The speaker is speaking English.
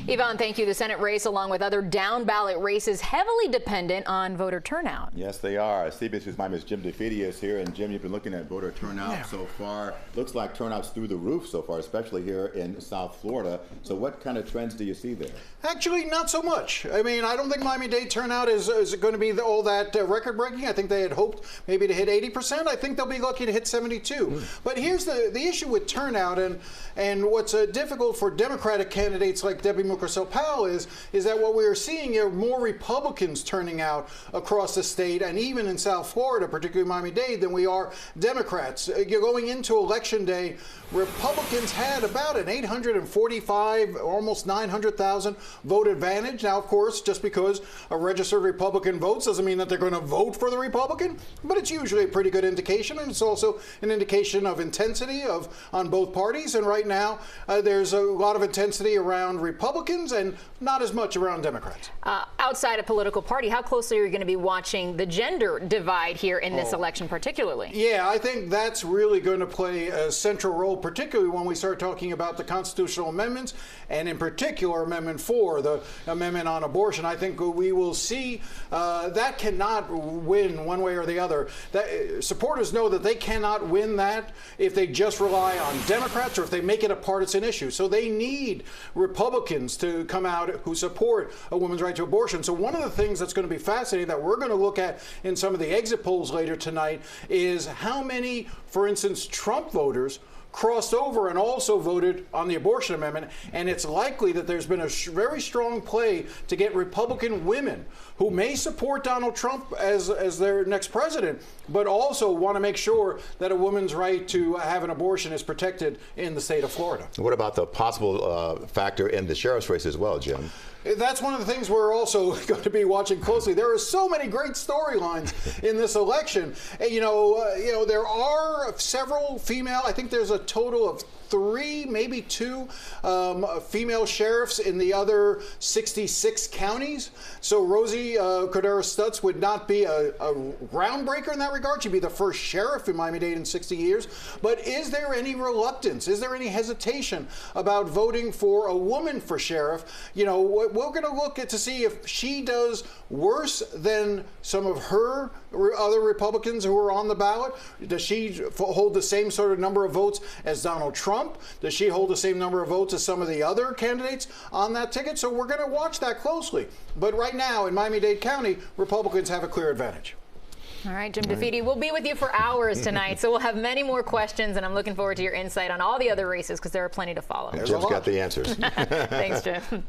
Yvonne, thank you. The Senate race, along with other down-ballot races, heavily dependent on voter turnout. Yes, they are. CBS News' my Jim DeFede is here, and Jim, you've been looking at voter turnout so far. Looks like turnout's through the roof so far, especially here in South Florida. So what kind of trends do you see there? Actually, not so much. I mean, I don't think Miami-Dade turnout is going to be all that record-breaking. I think they had hoped maybe to hit 80%. I think they'll be lucky to hit 72. But here's the issue with turnout, and what's difficult for Democratic candidates like Debbie Mucarsel-Powell is that what we are seeing are more Republicans turning out across the state, and even in South Florida, particularly Miami-Dade, than we are Democrats. You're going into Election Day, Republicans had about an 845, almost 900,000 vote advantage. Now, of course, just because a registered Republican votes doesn't mean that they're going to vote for the Republican, but it's usually a pretty good indication, and it's also an indication of intensity on both parties. And right now, there's a lot of intensity around Republicans and not as much around Democrats. Outside of political party, how closely are you going to be watching the gender divide here in this election particularly? Yeah, I think that's really going to play a central role, particularly when we start talking about the constitutional amendments, and in particular Amendment 4, the amendment on abortion. I think we will see that cannot win one way or the other. Supporters know that they cannot win that if they just rely on Democrats or if they make it a partisan issue. So they need Republicans to come out who support a woman's right to abortion. So one of the things that's going to be fascinating that we're going to look at in some of the exit polls later tonight is how many, for instance, Trump voters crossed over and also voted on the abortion amendment, and it's likely that there's been a very strong play to get Republican women who may support Donald Trump as their next president, but also want to make sure that a woman's right to have an abortion is protected in the state of Florida. What about the possible factor in the sheriff's race as well, Jim? That's one of the things we're also going to be watching closely. There are so many great storylines in this election. You know, there are several female. I think there's a total of 3, maybe 2 female sheriffs in the other 66 counties. So Rosie Cordero-Stutz would not be a groundbreaker in that regard. She'd be the first sheriff in Miami-Dade in 60 years. But is there any reluctance? Is there any hesitation about voting for a woman for sheriff? You know, we're going to look at to see if she does worse than some of her other Republicans who are on the ballot. Does she hold the same sort of number of votes as Donald Trump? Does she hold the same number of votes as some of the other candidates on that ticket? So we're going to watch that closely. But right now in Miami-Dade County, Republicans have a clear advantage. All right, Jim DeFede, we'll be with you for hours tonight, so we'll have many more questions, and I'm looking forward to your insight on all the other races because there are plenty to follow. Jim's got the answers. Thanks, Jim.